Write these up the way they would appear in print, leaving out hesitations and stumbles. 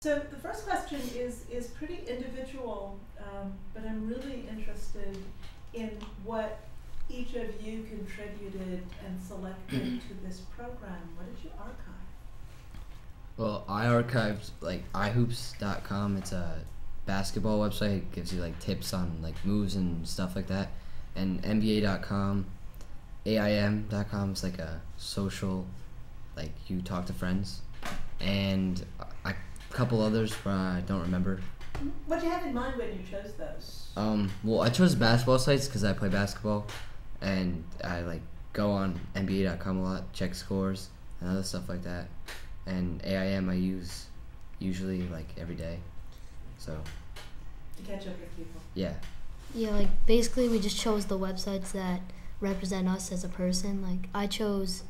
So the first question is pretty individual, but I'm really interested in what each of you contributed and selected to this program. What did you archive? Well, I archived like ihoops.com. It's a basketball website. It gives you like tips on like moves and stuff like that. And NBA.com, AIM.com is like a social, like you talk to friends. And a couple others, but I don't remember. What did you have in mind when you chose those? Well, I chose basketball sites because I play basketball, and I like go on NBA.com a lot, check scores and other stuff like that. And AIM I use usually like every day, so. To catch up with people. Yeah. Yeah, like basically we just chose the websites that represent us as a person. Like I chose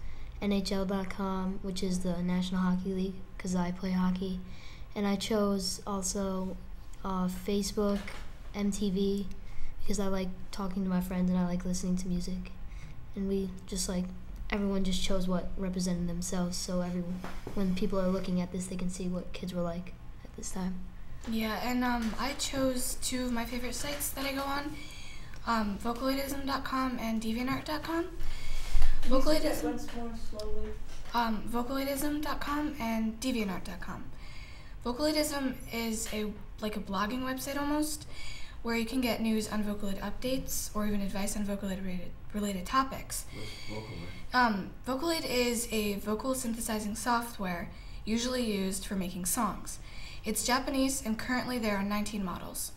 NHL.com, which is the National Hockey League, because I play hockey. And I chose also Facebook, MTV, because I like talking to my friends and I like listening to music. And we just like, everyone just chose what represented themselves, so when people are looking at this, they can see what kids were like at this time. Yeah, and I chose two of my favorite sites that I go on, Vocaloidism.com and DeviantArt.com. Vocaloidism. Once more slowly. Vocaloidism.com and DeviantArt.com. Vocaloidism is a blogging website almost, where you can get news on Vocaloid updates or even advice on Vocaloid related topics. What's Vocaloid? Vocaloid is a vocal synthesizing software usually used for making songs. It's Japanese, and currently there are 19 models.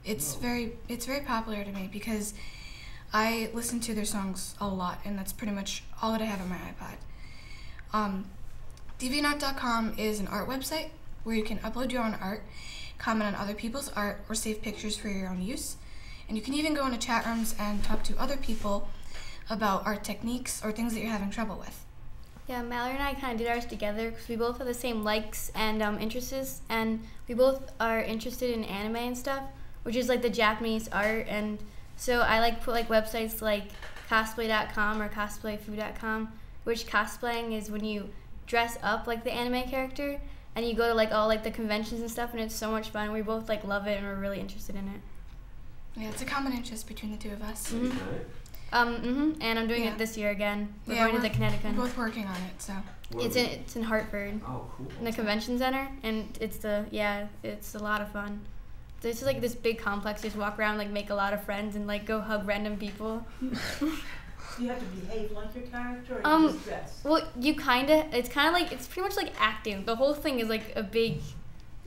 It's very popular to me because I listen to their songs a lot, and that's pretty much all that I have on my iPod. DeviantArt.com is an art website where you can upload your own art, comment on other people's art, or save pictures for your own use. And you can even go into chat rooms and talk to other people about art techniques or things that you're having trouble with. Yeah, Mallory and I kind of did ours together because we both have the same likes and interests, and we both are interested in anime and stuff, which is like the Japanese art. And so I like put like websites like cosplay.com or cosplayfoo.com, which cosplaying is when you dress up like the anime character and you go to like all like the conventions and stuff, and it's so much fun. We both like love it and we're really interested in it. Yeah, it's a common interest between the two of us. Mm-hmm. And I'm doing it this year again. We're going to the Connecticut. We're both working on it, so. It's in Hartford. Oh, cool. In the convention center, and it's a lot of fun. So it's just like this big complex. You just walk around, like make a lot of friends, and like go hug random people. You have to behave like your character, or you just dress? Well, it's pretty much like acting. The whole thing is like a big,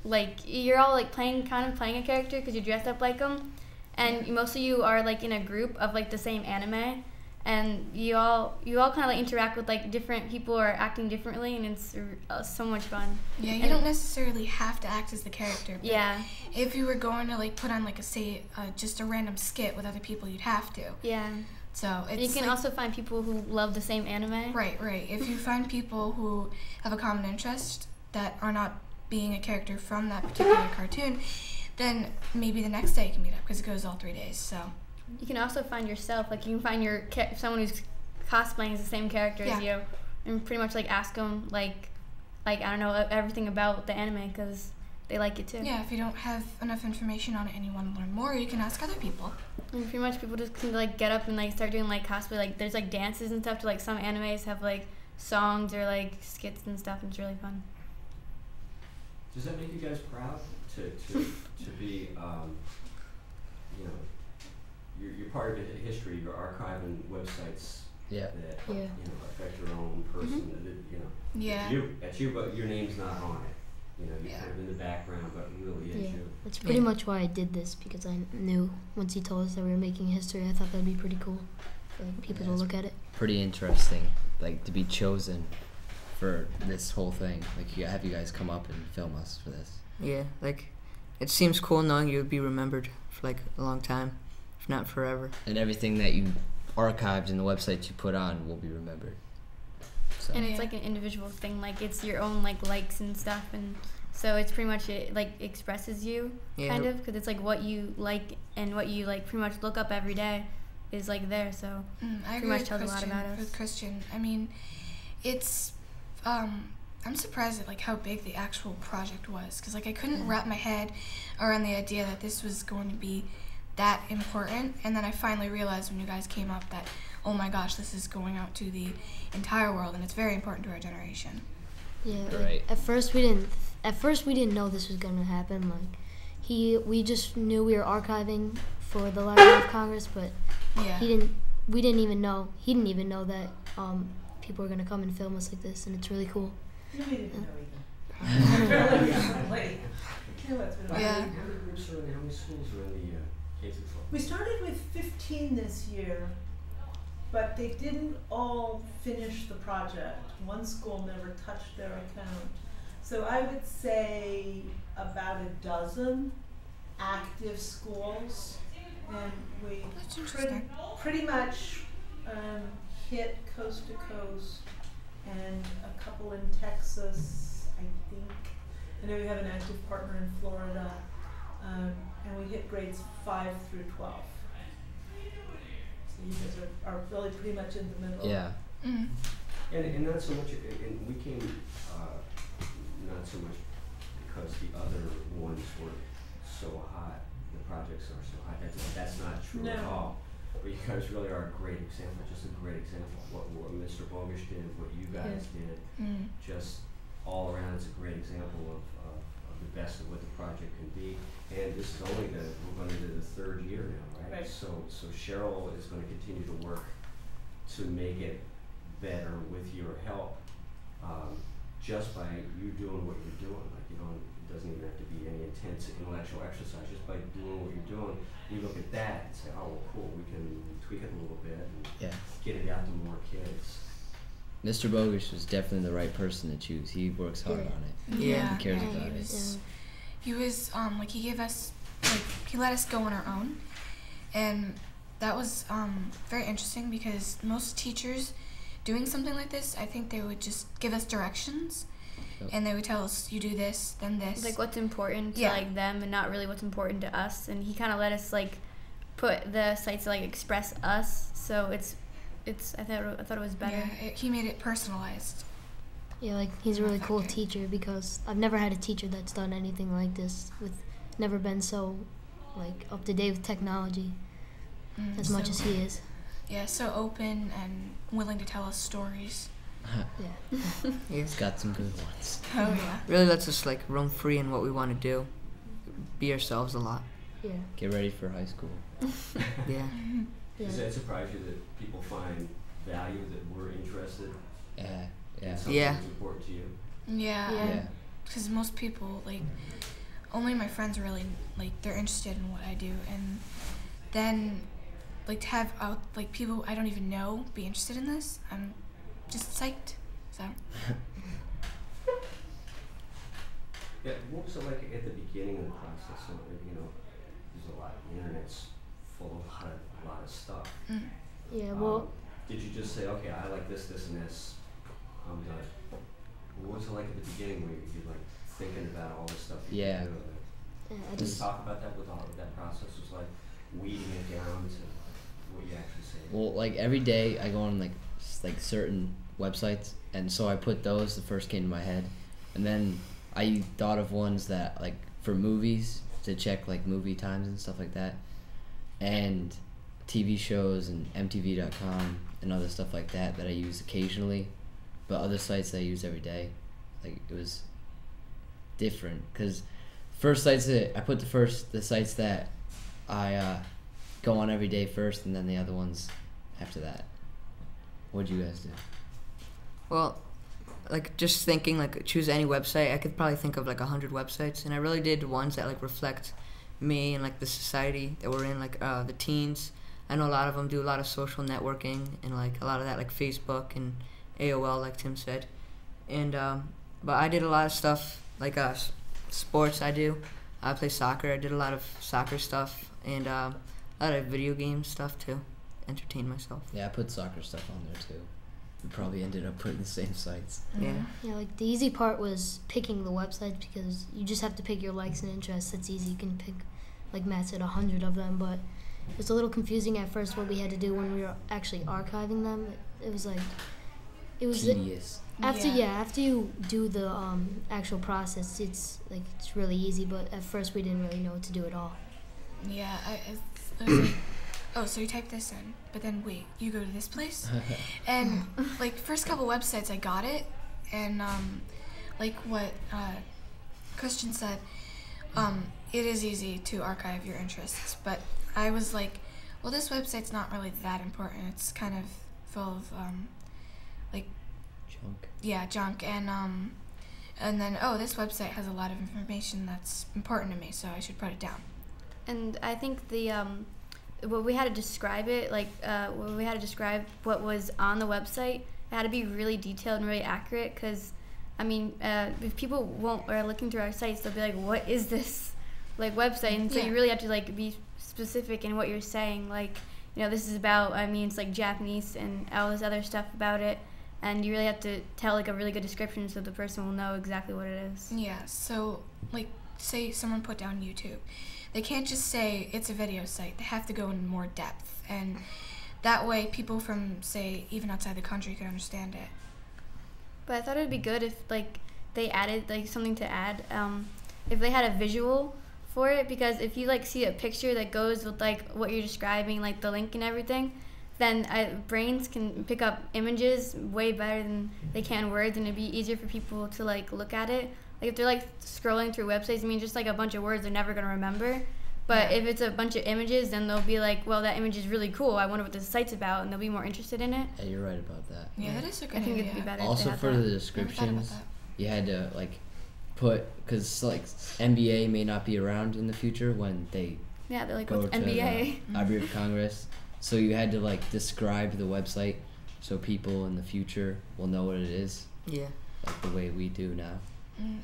like you're all like playing a character because you dressed up like them. And most of you are like in a group of like the same anime, and you all kind of like interact with like different people who are acting differently, and it's so much fun. Yeah, you don't necessarily have to act as the character. But yeah. If you were going to like put on like just a random skit with other people, you'd have to. Yeah. So it's. And you can also find people who love the same anime. Right. If you find people who have a common interest that are not being a character from that particular cartoon, then maybe the next day you can meet up because it goes all 3 days. So you can also find yourself, like you can find someone who's cosplaying as the same character as you, and pretty much like ask them like I don't know, everything about the anime because they like it too. Yeah, if you don't have enough information on it and you want to learn more, you can ask other people. And pretty much people just can like get up and like start doing like cosplay. Like there's like dances and stuff to like some animes have like songs or like skits and stuff, and it's really fun. Does that make you guys proud to be, you're part of the history, you're archiving websites that affect your own person, That's you, but your name's not on it. You're kind of in the background, but it really is you. That's pretty much why I did this, because I knew once he told us that we were making history, I thought that'd be pretty cool for people to look at it. Pretty interesting, like to be chosen for this whole thing. Like have you guys come up and film us for this. Yeah, like it seems cool knowing you would be remembered for like a long time, if not forever. And everything that you archived in the website you put on will be remembered. So. And it's like an individual thing, like it's your own like likes and stuff, and so it's pretty much it like expresses you kind of, because it's like what you like and what you like pretty much look up every day is like there. So I pretty agree much with tells a lot about us. With Christian, I mean, it's I I'm surprised at like how big the actual project was, because like I couldn't wrap my head around the idea that this was going to be that important. And then I finally realized when you guys came up that, oh my gosh, this is going out to the entire world, and it's very important to our generation. Yeah, like, Right. At first we didn't know this was gonna happen. Like, we just knew we were archiving for the Library of Congress, but Yeah. he didn't even know that people were gonna come and film us like this, and it's really cool. No, we didn't know either. Really recently. Yeah. How many groups are in, how many schools are in the K-12? We started with 15 this year, but they didn't all finish the project. One school never touched their account. So I would say about a dozen active schools, and we That's interesting. pretty much hit coast to coast, and a couple in Texas, I think. I know we have an active partner in Florida, and we hit grades 5 through 12. So you guys are really pretty much in the middle. Yeah. Mm-hmm. And not so much, and we came, not so much because the other ones were so hot, the projects are so hot, that's not true at No. all. But you guys really are a great example, just a great example. What Mr. Bogish did, what you guys did, just all around, it's a great example of the best of what the project can be. And this is only we're going into the third year now, right? Right. So Cheryl is going to continue to work to make it better with your help, just by you doing what you're doing. Like, it doesn't even have to be any intense intellectual exercise. Just by doing what you're doing, we look at that and say, oh, well, cool, we can tweak it a little bit and get it out to more kids. Mr. Bogish was definitely the right person to choose. He works hard on it. Yeah. He cares Yeah, about it. He was like, he gave us, like, he let us go on our own, and that was very interesting, because most teachers doing something like this, I think they would just give us directions, and they would tell us, you do this, then this. Like what's important to Yeah. like them, and not really what's important to us. And he kind of let us like put the sites to like express us. So it's I thought it was better. Yeah, he made it personalized. Yeah, like, he's a really cool teacher, because I've never had a teacher that's done anything like this, never been so, like, up to date with technology as much as he is. Yeah, so open and willing to tell us stories. Yeah. He's got some good ones. Oh yeah. Really lets us like roam free in what we want to do, be ourselves a lot. Yeah. Get ready for high school. Yeah. Yeah. Does that surprise you that people find value, that we're interested Yeah. in Yeah. something Yeah. that's important to you? Yeah. Yeah. Because most people, like, only my friends really, like, they're interested in what I do, and then, like, to have people I don't even know be interested in this, I'm just psyched. So. Yeah, what was it like at the beginning of the process? So, there's a lot. The internet's full of a lot of stuff. Yeah, well, Did you just say, okay, I like this, this, and this, I'm done? What was it like at the beginning when you're like thinking about all this stuff? Yeah. I Can you just, talk about that with all of that process? Was like weeding it down to what you actually say. Well, like every day I go on like certain websites, and so I put those the first came to my head, and then I thought of ones that like for movies to check like movie times and stuff like that, and TV shows and MTV.com and other stuff like that I use occasionally, but other sites that I use every day. Like it was different because first sites that I put the sites that I go on every day first, and then the other ones after that. What'd you guys do? Well, like just thinking like choose any website, I could probably think of like 100 websites, and I really did ones that like reflect me and like the society that we're in, like the teens. I know a lot of them do a lot of social networking and like a lot of that like Facebook and AOL, like Tim said. And but I did a lot of stuff like sports. I play soccer. I did a lot of soccer stuff and a lot of video game stuff too. Entertain myself. Yeah, I put soccer stuff on there too. We probably ended up putting the same sites. Yeah. yeah, like the easy part was picking the websites because you just have to pick your likes and interests. It's easy. You can pick, like Matt said, 100 of them, but it was a little confusing at first what we had to do when we were actually archiving them. It was like It was tedious. After you do the actual process, it's really easy. But at first, we didn't really know what to do at all. Yeah, it was like, oh, so you type this in, but then wait, you go to this place, and like first couple websites I got it, and like what Christian said, it is easy to archive your interests, but I was like, well, this website's not really that important. It's kind of full of like Junk. Yeah, junk, and then this website has a lot of information that's important to me, so I should put it down. And I think the when we had to describe it, when we had to describe what was on the website, it had to be really detailed and really accurate. Because, I mean, if people are looking through our sites, they'll be like, "What is this, website?" And so you really have to be specific in what you're saying. This is about. I mean, it's Japanese and all this other stuff about it, and you really have to tell a really good description so the person will know exactly what it is. Yeah. So, say someone put down YouTube. They can't just say it's a video site. They have to go in more depth, and that way people from, say, even outside the country could understand it. But I thought it'd be good if they added something to add, if they had a visual for it, because if you see a picture that goes with what you're describing, the link and everything, then brains can pick up images way better than they can words, and it'd be easier for people to look at it. If they're scrolling through websites, I mean, just a bunch of words they're never gonna remember. But if it's a bunch of images, then they'll be well, that image is really cool. I wonder what this site's about, and they'll be more interested in it. Yeah, you're right about that. Yeah, that is a good idea. I think idea. it'd be better. Also, for the descriptions, you had to put, because NBA may not be around in the future when they they're go what's to NBA? the Library of Congress. So you had to describe the website so people in the future will know what it is. Yeah. The way we do now.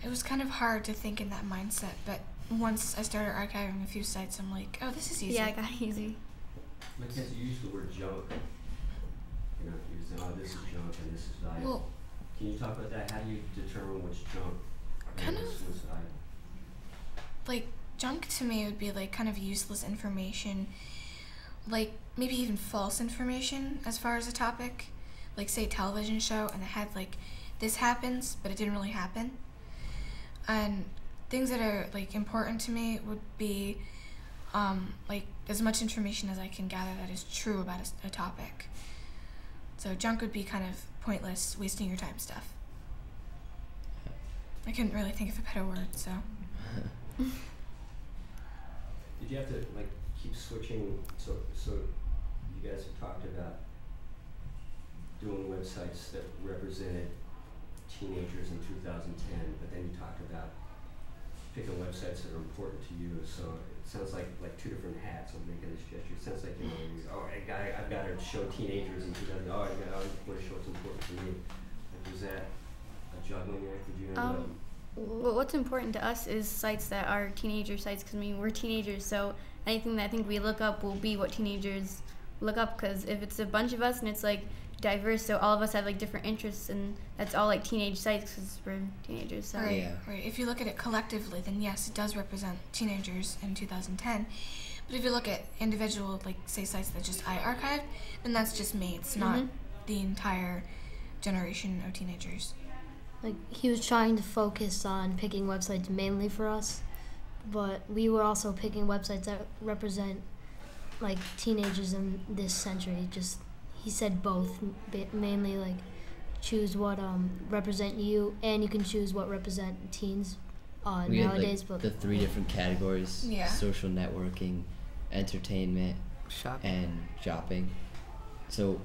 It was kind of hard to think in that mindset, but once I started archiving a few sites, I'm like, oh, this is easy. Yeah, I got easy. Mackenzie, you use the word junk. You say, oh, this is junk and this is valuable. Well, can you talk about that? How do you determine what's junk kind and what's valuable? Junk to me would be kind of useless information, maybe even false information as far as a topic. Say a television show and it had this happens, but it didn't really happen. And things that are important to me would be as much information as I can gather that is true about a topic. So junk would be kind of pointless, wasting your time stuff. I couldn't really think of a better word, so. Did you have to keep switching? So you guys have talked about doing websites that represented teenagers in 2010, but then you talked about picking websites that are important to you. So it sounds like two different hats. I'm making this gesture. It sounds like I've got to show teenagers in 2000. I want to show what's important to me. Was that a juggling act? Did you end up? Well, what's important to us is sites that are teenager sites, because we're teenagers, so anything that I think we look up will be what teenagers look up. Because if it's a bunch of us and it's diverse, so all of us have different interests, and that's all teenage sites because we're teenagers. So. Right. If you look at it collectively, then yes, it does represent teenagers in 2010. But if you look at individual, say sites that just I archived, then that's just me. It's not the entire generation of teenagers. He was trying to focus on picking websites mainly for us, but we were also picking websites that represent teenagers in this century. Just he said both, mainly choose what represent you, and you can choose what represent teens we nowadays. Had, but the 3 different categories: social networking, entertainment, and shopping. So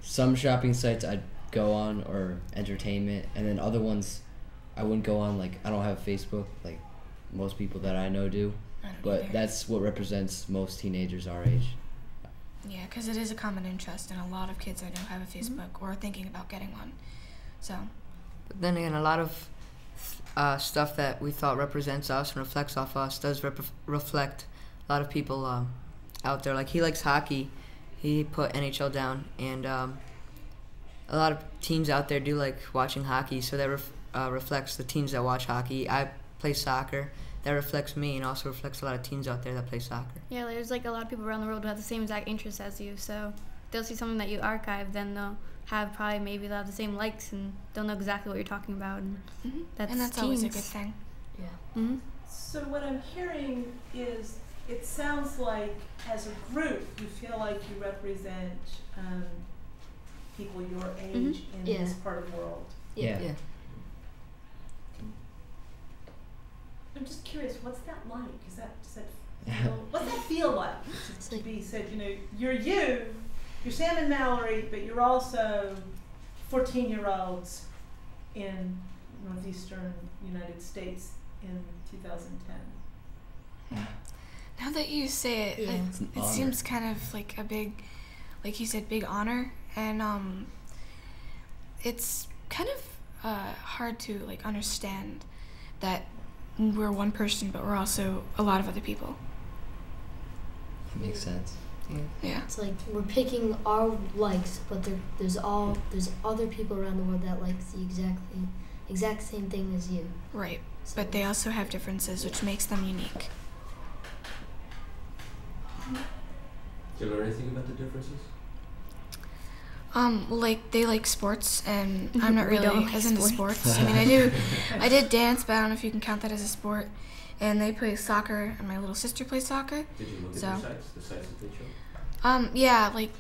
some shopping sites I'd go on, or entertainment, and then other ones I wouldn't go on. I don't have Facebook most people that I know do, but either. That's what represents most teenagers our age. Yeah, because it is a common interest, and a lot of kids I know have a Facebook or are thinking about getting one. So. But then again, a lot of stuff that we thought represents us and reflects off us does reflect a lot of people out there. He likes hockey. He put NHL down, and a lot of teens out there do like watching hockey, so that reflects the teens that watch hockey. I play soccer. That reflects me, and also reflects a lot of teens out there that play soccer. Yeah, there's a lot of people around the world who have the same exact interests as you, so they'll see something that you archive, then they'll have the same likes and they'll know exactly what you're talking about, and that's always a good thing. Yeah. Mm-hmm. So what I'm hearing is, it sounds like as a group you feel like you represent people your age in this part of the world. Yeah. I'm just curious, what's that like? What's that feel like to be said, you're Sam and Mallory, but you're also 14-year-olds in northeastern United States in 2010. Now that you say it, it seems kind of like a big, like you said, big honor, and it's kind of hard to like understand that we're one person, but we're also a lot of other people. That makes sense. Yeah. It's like we're picking our likes, but there's other people around the world that like the exact same thing as you. Right. So but they also have differences, which makes them unique. Did you learn anything about the differences? Like they like sports, and I'm not really as into sports. I mean, I did dance, but I don't know if you can count that as a sport. And they play soccer, and my little sister plays soccer. Did you look at the sites that they showed? Yeah, like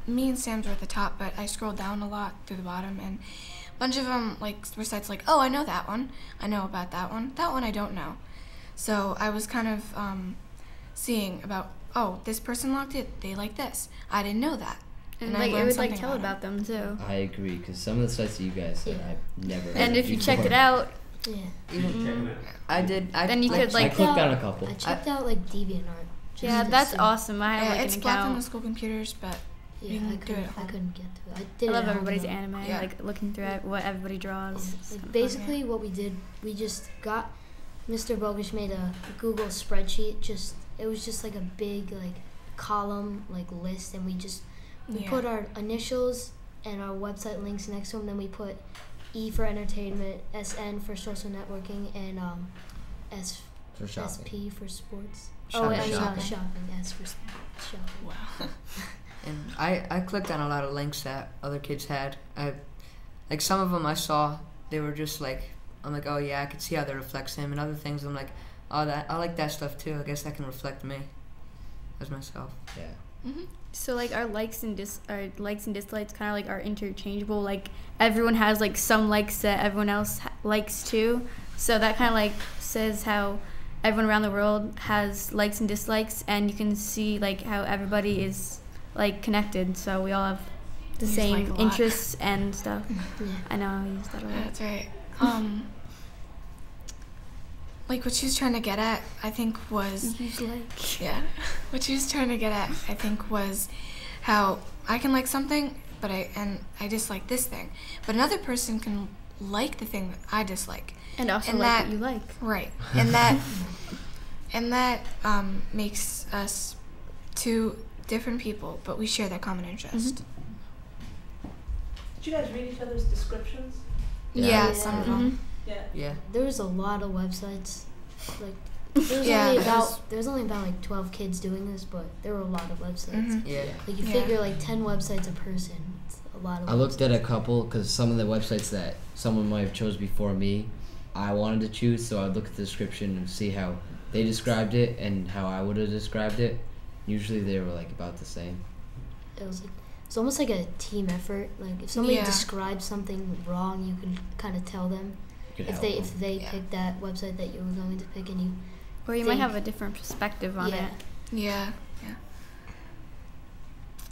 me and Sam's were at the top, but I scrolled down a lot through the bottom, and a bunch of them were sites like, oh, I know that one, I know about that one I don't know. So I was kind of seeing about, oh, this person logged it, they like this, I didn't know that. And like it would tell about them too. I agree, because some of the sites that you guys said I've never heard and if you checked it out, Did you check them out? I did. Then you could I clicked on a couple. I checked out like DeviantArt. Yeah, that's awesome. I have it's an blocked on account. the school computers, but you can do it at home. I couldn't get to it. I love everybody's anime, like looking through what everybody draws. Like basically what we did, we just got, Mr. Bogish made a Google spreadsheet. It was just like a big like column like list, and we put our initials and our website links next to them. Then we put E for entertainment, SN for social networking, and S for shopping. SP for sports. Shopping. Shopping. S for shopping. Wow. And I clicked on a lot of links that other kids had. Like some of them I saw, they were just like, I'm like, oh yeah, I could see how that reflects him. And other things I'm like, oh, that I like that stuff too. I guess that can reflect me as myself. Yeah. Mm-hmm. So like our likes and dislikes kind of like are interchangeable. Like everyone has like some likes that everyone else likes too. So that kind of like says how everyone around the world has likes and dislikes, and you can see like how everybody is like connected. So we all have the same interests and stuff. Yeah. I know I use that a lot. That's right. Like what she was trying to get at, I think was what she was trying to get at, I think was how I can like something, but I dislike this thing, but another person can like the thing that I dislike, and also like what you like. Right, and that makes us two different people, but we share that common interest. Mm-hmm. Did you guys read each other's descriptions? Yeah, some of them. Yeah. There was a lot of websites. Like there's only about like 12 kids doing this, but there were a lot of websites. Mm-hmm. Yeah. Like you figure like 10 websites a person. It's a lot of. I looked at a couple because some of the websites that someone might have chose before me, I wanted to choose, so I'd look at the description and see how they described it and how I would have described it. Usually they were like about the same. It was like, it's almost like a team effort. Like if somebody describes something wrong, you can kind of tell them. If they pick that website that you were going to pick, and you. Or you might have a different perspective on it. Yeah.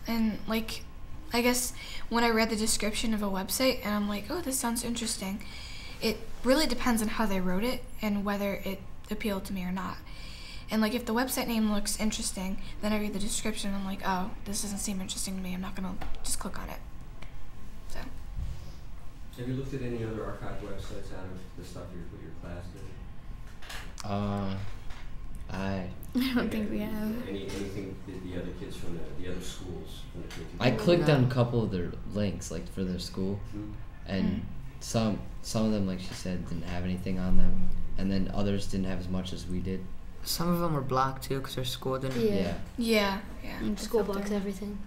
And like, I guess when I read the description of a website and I'm like, oh, this sounds interesting, it really depends on how they wrote it and whether it appealed to me or not. And like if the website name looks interesting, then I read the description and I'm like, oh, this doesn't seem interesting to me, I'm not gonna just click on it. So. Have you looked at any other archive websites out of the stuff your class did? I don't think we have. Anything the other kids from the other schools? I clicked on a couple of their links, like for their school, and some of them, like she said, didn't have anything on them, and then others didn't have as much as we did. some of them were blocked too because their school didn't. Yeah. School blocks everything.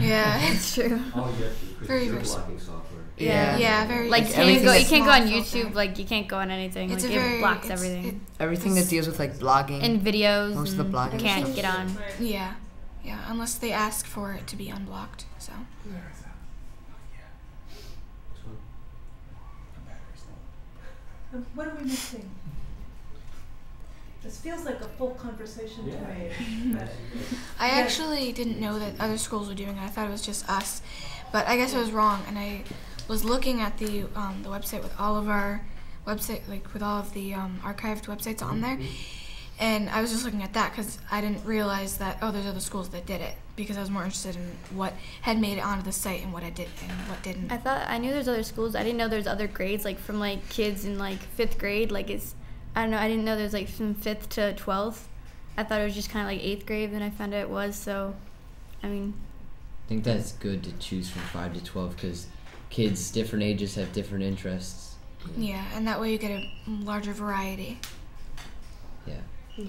Yeah, it's true. Oh, yeah, Very because you're blocking software. Yeah, very. Like you can't go on YouTube. Like you can't go on anything. It's like it blocks everything. Everything that deals with like blogging and videos. Most of the blogging can't stuff. get on. Yeah, unless they ask for it to be unblocked. So. What are we missing? This feels like a full conversation to me. I actually didn't know that other schools were doing it. I thought it was just us, but I guess I was wrong. And I was looking at the website with all of our with all of the archived websites on there, and I was just looking at that because I didn't realize that there's other schools that did it, because I was more interested in what had made it onto the site and what it did and what didn't. I knew there's other schools. I didn't know there's other grades, like from like kids in like 5th grade. Like I don't know. I didn't know there's like from 5th to 12th. I thought it was just kind of like 8th grade. Then I found out it was. So, I mean. I think that's good to choose from 5 to 12 because kids different ages have different interests. Yeah, and that way you get a larger variety. Yeah.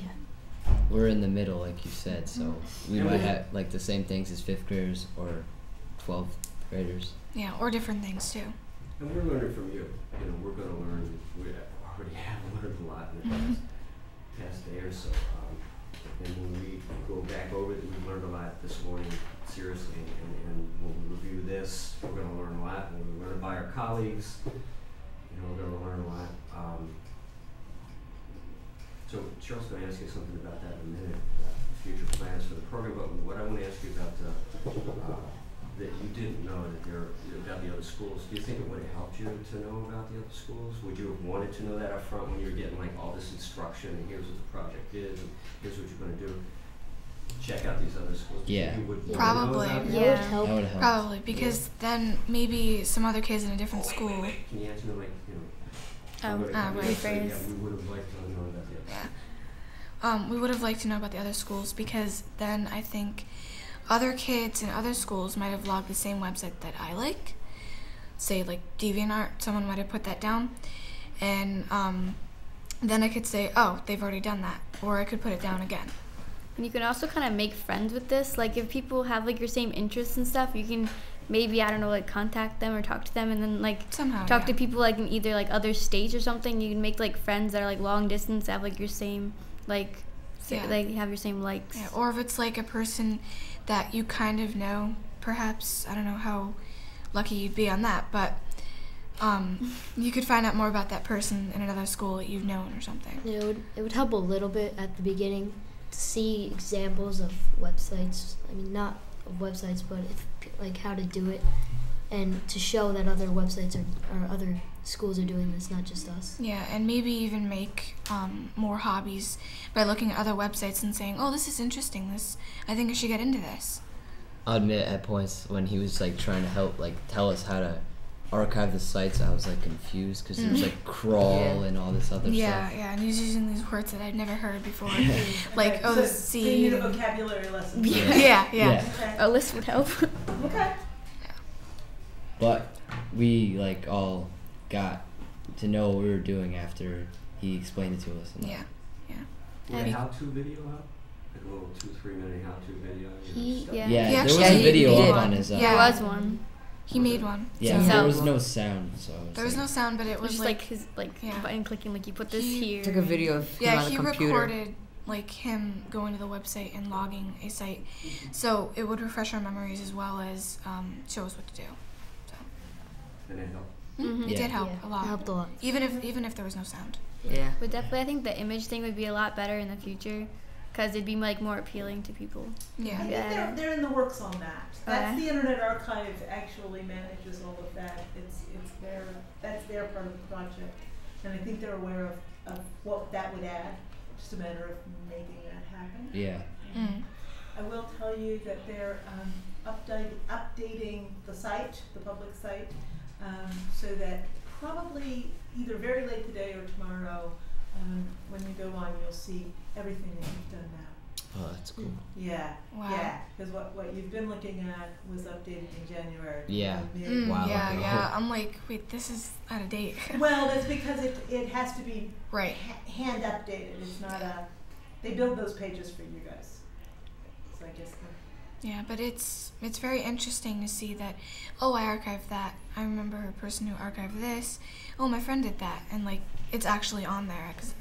We're in the middle, like you said, so we might have like the same things as 5th graders or 12th graders. Yeah, or different things too. And we're learning from you. You know, we're going to learn. We already have learned a lot in the past day or so. And when we go back over it, we learned a lot this morning, seriously. And when we review this, we're going to learn a lot. And we're going to by our colleagues. You know, we're going to learn a lot. So Cheryl's going to ask you something about that in a minute, future plans for the program. But what I want to ask you about that you didn't know about the other schools. Do you think it would have helped you to know about the other schools? Would you have wanted to know that up front when you were getting like all this instruction and here's what the project is and here's what you're going to do? Check out these other schools. Yeah. You would Probably. Know about Yeah. That would help. Probably, because then maybe some other kids in a different school. Can you answer me like, you know? Rephrase. Yeah, we would have liked to know about the other. Yeah. We would have liked to know about the other schools, because then I think other kids in other schools might have logged the same website that I like. Say like DeviantArt, someone might have put that down, and then I could say, oh, they've already done that, or I could put it down again. And you can also kind of make friends with this. Like if people have like your same interests and stuff, you can maybe, I don't know, like contact them or talk to them, and then like somehow talk to people like in either like other states or something. You can make like friends that are like long distance, have like your same like like have your same likes. Yeah, or if it's like a person that you kind of know, perhaps, I don't know how lucky you'd be on that, but you could find out more about that person in another school that you've known or something. Yeah, it would help a little bit at the beginning to see examples of websites. I mean, not of websites, but like how to do it, and to show that other websites or other schools are doing this, not just us. Yeah, and maybe even make more hobbies by looking at other websites and saying, oh, this is interesting, I think I should get into this. I'll admit at points when he was like trying to help like tell us how to archive the sites, I was like confused because there was like crawl and all this other stuff. Yeah, and he's using these words that I'd never heard before. Like, so the C. They need a vocabulary lesson. Yeah. Okay. A list would help. Okay. But we like all got to know what we were doing after he explained it to us. And Yeah. We had a how-to video out? Like a little 2-3 minute how-to video? Yeah, He there was actually a video did up one. on his There was one. He made one. Yeah, So- there was no sound, so it There was no sound, but it It was was just like his button clicking, like you put this here. Took a video of him on the he computer. recorded like him going to the website and logging a site, so it would refresh our memories as well as show us what to do. So And it helped. Mhm. it did help a It lot, helped a lot. even if there was no sound. Yeah. But definitely, I think the image thing would be a lot better in the future, because it'd be like more appealing to people. I Yeah. think they're in the works on that. That's the Internet Archive actually manages all of that. That's their part of the project, and I think they're aware of what that would add. Just a matter of making that happen. Yeah. I will tell you that they're updating the site, the public site, so that probably either very late today or tomorrow, when you go on, you'll see everything that you've done now. Oh, that's cool. Yeah. Wow. Yeah, because what you've been looking at was updated in January. Yeah. Wow. Yeah. I'm like, wait, this is out of date. Well, that's because it has to be Right. hand updated. It's not they build those pages for you guys. So I guess. Yeah, but it's very interesting to see that, oh, I archived that. I remember a person who archived this. Oh, my friend did that. And, like, it's actually on there. 'Cause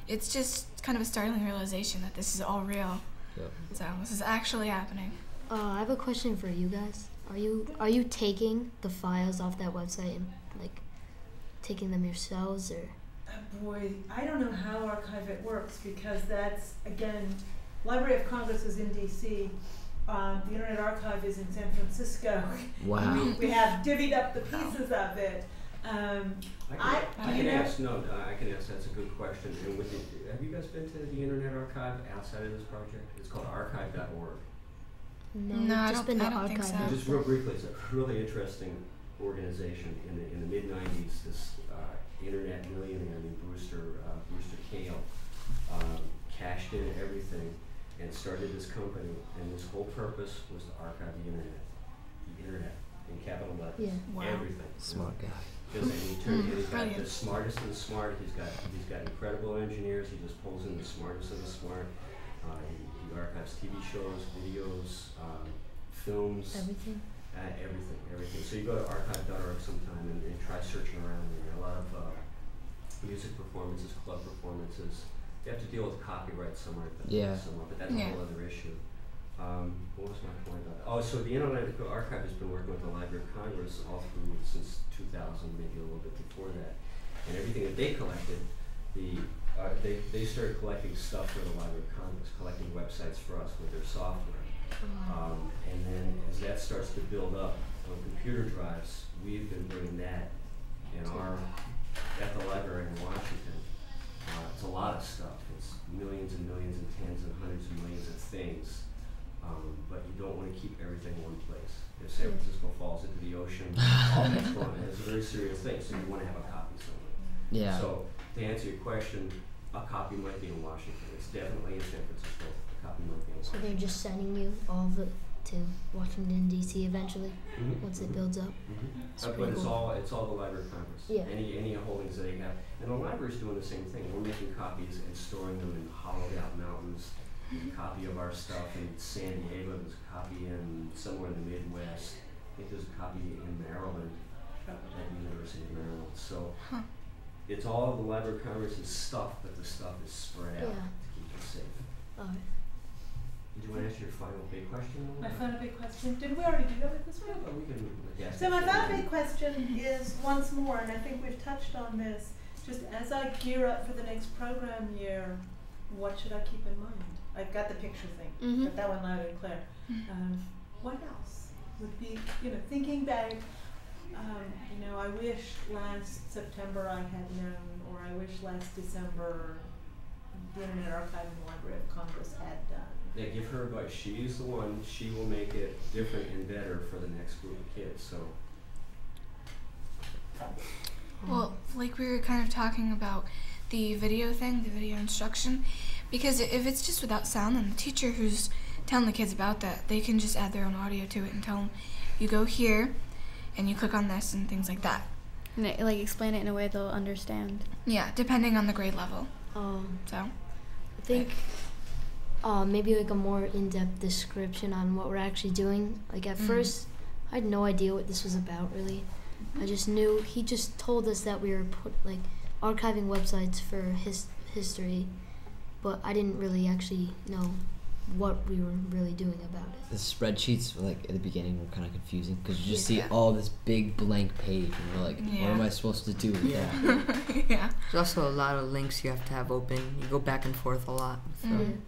it's just kind of a startling realization that this is all real. Yep. So this is actually happening. I have a question for you guys. Are you taking the files off that website and, like, taking them yourselves, or? Boy, I don't know how Archive It works, because that's, again, Library of Congress is in DC. The Internet Archive is in San Francisco. Wow. We have divvied up the pieces of it. I can ask. That's a good question. And have you guys been to the Internet Archive outside of this project? It's called archive.org. No, I just don't been to think so. archive. Just real briefly, it's a really interesting organization. In the mid '90s, this internet millionaire named Brewster Kale cashed in everything and started this company, and his whole purpose was to archive the internet in capital letters. Yeah. Wow. Everything. Smart guy. And he's got Brilliant. the smartest of the smart. He's got incredible engineers. He just pulls in the smartest of the smart. He archives TV shows, videos, films, Everything. everything. So you go to archive.org sometime and try searching around there. A lot of music performances, club performances. You have to deal with copyright somewhere, but that's a whole other issue. What was my point about that? Oh, so the Internet Archive has been working with the Library of Congress all through since 2000, maybe a little bit before that. And everything that they collected, they started collecting stuff for the Library of Congress, collecting websites for us with their software. And then as that starts to build up on computer drives, we've been bringing that at the library in Washington. It's a lot of stuff. It's millions and millions and tens and hundreds of millions of things. But you don't want to keep everything in one place. If San Francisco falls into the ocean, all that's gone. It's a very serious thing, so you want to have a copy somewhere. Yeah. So to answer your question, a copy might be in Washington. It's definitely in San Francisco. A copy might be in So Washington. they're just sending you all of it to Washington D.C. eventually, once it builds up. But it's all the Library of Congress. Yeah. Any holdings they have, and the library's doing the same thing. We're making copies and storing them in hollowed out mountains. There's a copy of our stuff in San Diego. There's a copy in somewhere in the Midwest. I think there's a copy in Maryland at the University of Maryland. So it's all the Library of Congress's stuff, but the stuff is spread out to keep it safe. All right. Did you want to ask your final big question? My final big question. Did we already do that with this one? Well, we can guess. So my final big question is, once more, and I think we've touched on this, just as I gear up for the next program year, what should I keep in mind? I've got the picture thing, got that one loud and clear. What else would be, thinking back, I wish last September I had known, or I wish last December the Internet Archive and the Library of Congress had done. Yeah, give her advice. She's the one. She will make it different and better for the next group of kids. So. Well, like we were kind of talking about the video thing, the video instruction, because if it's just without sound, then the teacher who's telling the kids about that, they can just add their own audio to it and tell them, you go here, and you click on this and things like that. And explain it in a way they'll understand. Yeah, depending on the grade level. I think maybe like a more in-depth description on what we're actually doing. Like at first, I had no idea what this was about really. I just knew he just told us that we were archiving websites for history, but I didn't really actually know what we were really doing about it. The spreadsheets, at the beginning, were kind of confusing because you just see all this big blank page, and you're like, what am I supposed to do with that? Yeah. There's also a lot of links you have to have open. You go back and forth a lot from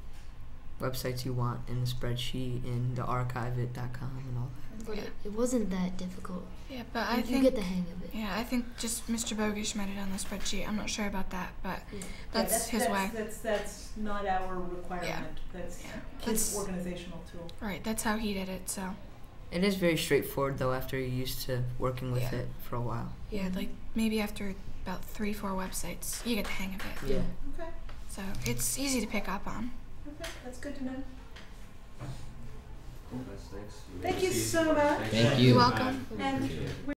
websites you want in the spreadsheet, in the archiveit.com and all that. But it wasn't that difficult. Yeah, but I think you get the hang of it. Yeah, I think just Mr. Bogish made it on the spreadsheet. I'm not sure about that, but that's his way. That's not our requirement. That's his organizational tool. Right, that's how he did it. So. It is very straightforward though. After you're used to working with it for a while. Yeah, maybe after about 3-4 websites, you get the hang of it. Yeah. Okay. So it's easy to pick up on. Okay, that's good to know. Cool, thanks. Thank you so much. Thank you. You're welcome. And